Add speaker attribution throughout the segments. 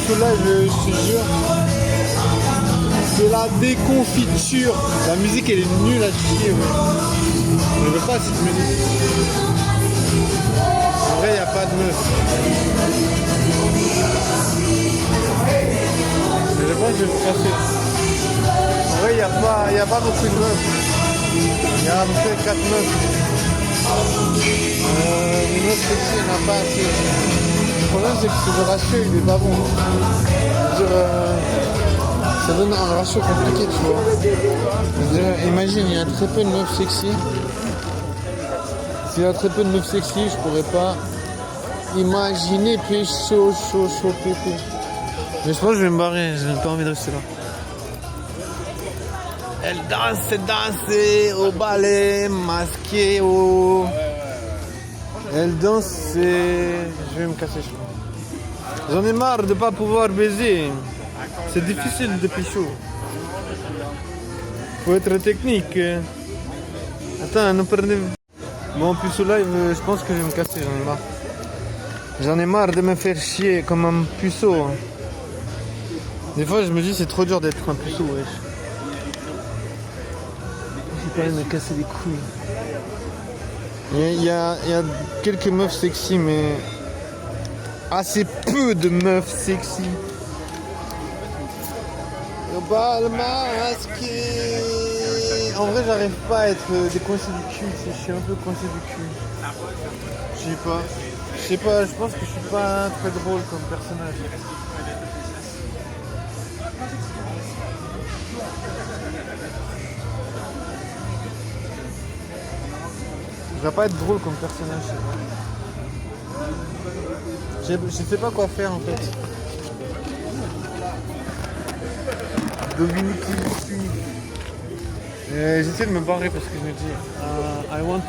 Speaker 1: puce live, je te jure. C'est la déconfiture. La musique elle est nulle à chier, ouais. Je veux pas cette musique. En vrai, y a pas de meuf. Mais je pense que je vais me casser. En vrai, y a pas beaucoup de meufs. Il y a à peu près 4 meufs. Les meufs sexy, il n'y en a pas assez. Le problème, c'est que le ratio, il est pas bon. Je veux dire, ça donne un ratio compliqué, tu vois. Je veux dire, imagine, il y a très peu de meufs sexy. S'il y a très peu de meufs sexy, je pourrais pas imaginer chaud, pépé. Mais je pense que je vais me barrer, j'ai pas envie de rester là. Elle danse au ballet masqué au... Elle danse, je vais me casser, je crois. J'en ai marre de pas pouvoir baiser. C'est difficile de pécho. Faut être technique. Attends, nous prenez... Bon, puis au live, je pense que je vais me casser, j'en ai marre. J'en ai marre de me faire chier comme un puceau. Des fois, je me dis c'est trop dur d'être un puceau, wesh. J'ai quand même me casser les couilles. Il y a quelques meufs sexy, mais assez peu de meufs sexy. Le bal masqué. En vrai, j'arrive pas à être décoincé du cul. Je suis un peu coincé du cul. Je sais pas. Je pense que je suis pas très drôle comme personnage. Je vais pas être drôle comme personnage. Je sais pas quoi faire en fait. Dominique qui suis. J'essaie de me barrer parce que je me dis I want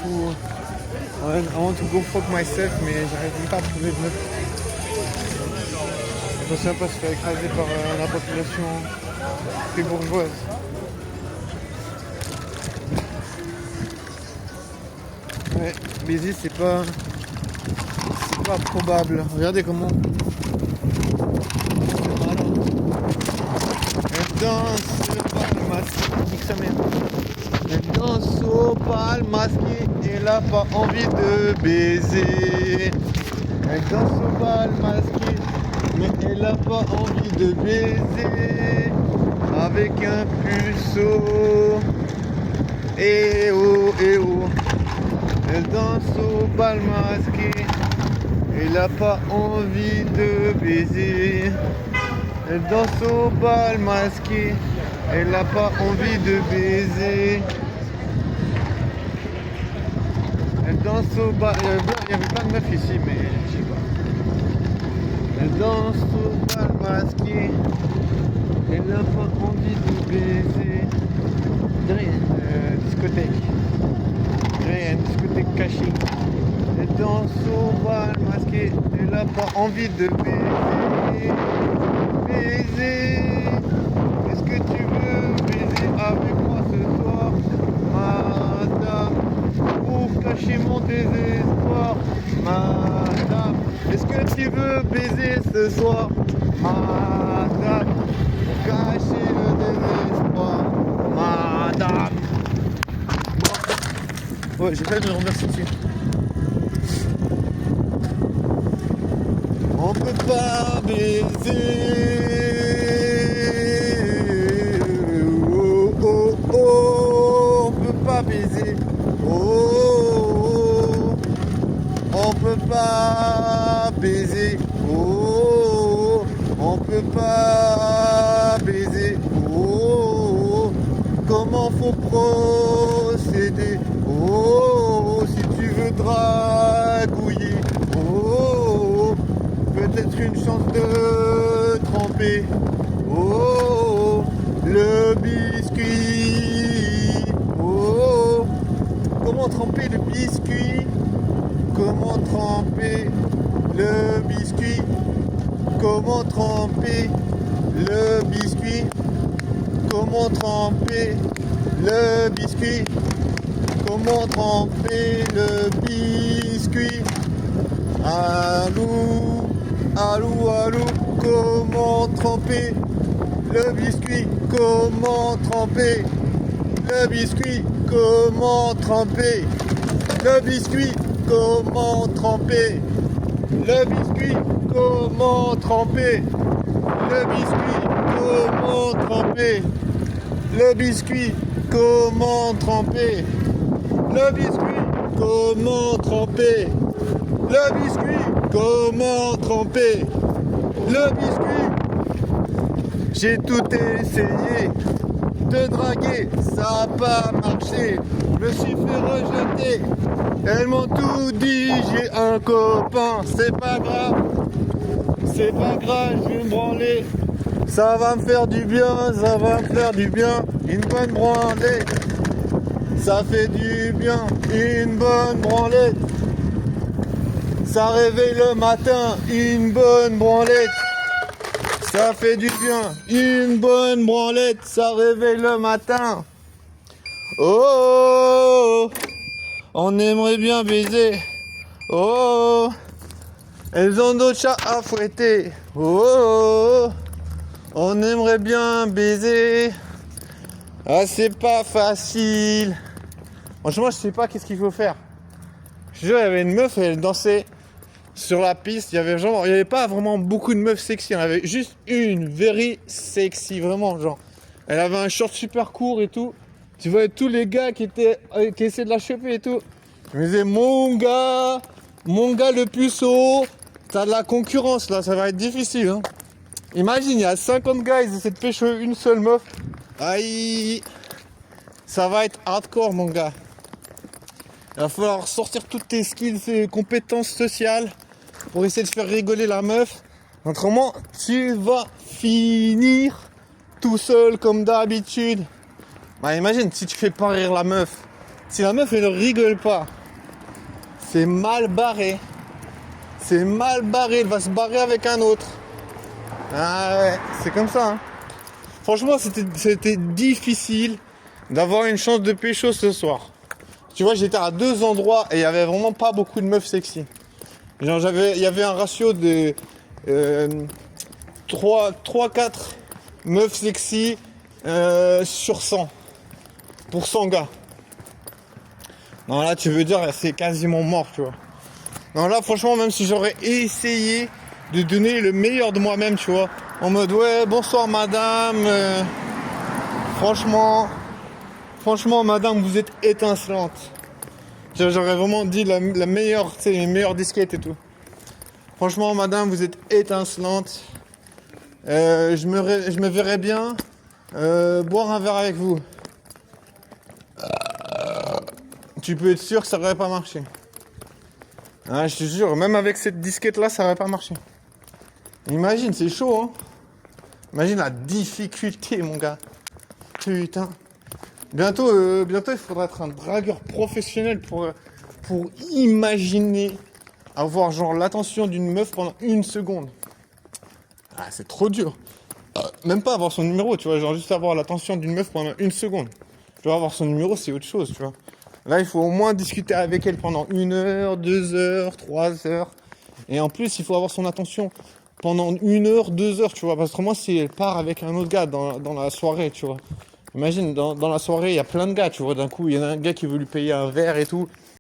Speaker 1: to go fuck myself, mais j'arrive même pas à trouver de meuf. Je sais pas se faire écraser par la population fribourgeoise. Ouais, baiser c'est pas probable. Regardez comment. Elle danse au bal masqué. Nique sa mère. Elle danse au bal masqué. Elle a pas envie de baiser. Elle danse au bal masqué. Mais elle a pas envie de baiser. Avec un puceau. Eh oh, eh oh. Elle danse au bal masqué. Elle a pas envie de baiser. Elle danse au bal masqué. Elle a pas envie de baiser. Elle danse au bal... Il y avait plein de meufs ici, mais je sais pas. Elle danse au bal masqué. Elle a pas envie de baiser. Discothèque. Une discothèque cachée. Elle danse au bal masqué. Elle a pas envie de baiser. Baiser. Est-ce que tu veux baiser avec moi ce soir, madame? Pour cacher mon désespoir, madame. Est-ce que tu veux baiser ce soir, madame? Pour cacher le désespoir, madame. Ouais, j'ai failli me renverser dessus. On peut pas baiser. Oh, oh, oh. On peut pas baiser. Oh, on peut pas baiser. Oh, on peut pas baiser. Oh, comment faut procéder? Oh, si tu veux dragouiller. Oh, peut-être une chance de tremper. Oh, le biscuit. Oh, comment tremper le biscuit? Comment tremper le biscuit? Comment tremper le biscuit? Comment tremper le biscuit? Comment tremper le biscuit? Allô, allô, allô, comment tremper le biscuit? Comment tremper le biscuit? Comment tremper le biscuit? Comment tremper le biscuit? Comment tremper le biscuit? Comment tremper le biscuit? Comment tremper le biscuit? Comment tremper le biscuit? Comment tremper le biscuit? J'ai tout essayé de draguer, ça a pas marché. Je me suis fait rejeter. Elles m'ont tout dit, j'ai un copain. C'est pas grave, je vais me branler. Ça va me faire du bien, ça va me faire du bien. Une bonne branlette, ça fait du bien. Une bonne branlette, ça réveille le matin. Une bonne branlette, ça fait du bien. Une bonne branlette, ça réveille le matin. Oh, on aimerait bien baiser. Oh, elles ont d'autres chats à fouetter. Oh, on aimerait bien baiser. Ah, c'est pas facile. Franchement, je sais pas qu'est-ce qu'il faut faire. Je te jure, il y avait une meuf, elle dansait sur la piste. Il y avait pas vraiment beaucoup de meufs sexy. Il y en avait juste une, very sexy, vraiment, genre. Elle avait un short super court et tout. Tu voyais tous les gars qui essayaient de la choper et tout. Je me disais, mon gars le puceau, t'as de la concurrence là, ça va être difficile. Hein. Imagine, il y a 50 gars, ils essaient de pêcher une seule meuf. Aïe, ça va être hardcore, mon gars. Il va falloir sortir toutes tes skills et compétences sociales pour essayer de faire rigoler la meuf. Autrement, tu vas finir tout seul comme d'habitude. Bah, imagine si tu fais pas rire la meuf. Si la meuf elle ne rigole pas, c'est mal barré. C'est mal barré, elle va se barrer avec un autre. Ah ouais, c'est comme ça. Hein. Franchement, c'était difficile d'avoir une chance de pécho ce soir. Tu vois, j'étais à 2 endroits et il y avait vraiment pas beaucoup de meufs sexy. Genre, il y avait un ratio de 3-4 meufs sexy sur 100. Pour 100 gars. Non, là, tu veux dire, c'est quasiment mort, tu vois. Non, là, franchement, même si j'aurais essayé de donner le meilleur de moi-même, tu vois, en mode, ouais, bonsoir, madame. Franchement, madame, vous êtes étincelante. J'aurais vraiment dit la meilleure, tu sais, les meilleures disquettes et tout. Franchement, madame, vous êtes étincelante. Je me verrais bien boire un verre avec vous. Tu peux être sûr que ça n'aurait pas marché. Ah, je te jure, même avec cette disquette là, ça n'aurait pas marché. Imagine, c'est chaud, hein. Imagine la difficulté, mon gars. Putain. Bientôt, il faudra être un dragueur professionnel pour imaginer avoir genre l'attention d'une meuf pendant 1 seconde. Ah, c'est trop dur. Même pas avoir son numéro, tu vois, genre juste avoir l'attention d'une meuf pendant 1 seconde. Tu vois, avoir son numéro, c'est autre chose, tu vois. Là, il faut au moins discuter avec elle pendant 1 heure, 2 heures, 3 heures. Et en plus, il faut avoir son attention pendant 1 heure, 2 heures, tu vois. Parce que moi, si elle part avec un autre gars dans la soirée, tu vois. Imagine, dans la soirée, il y a plein de gars, tu vois. D'un coup, il y en a un gars qui veut lui payer un verre et tout.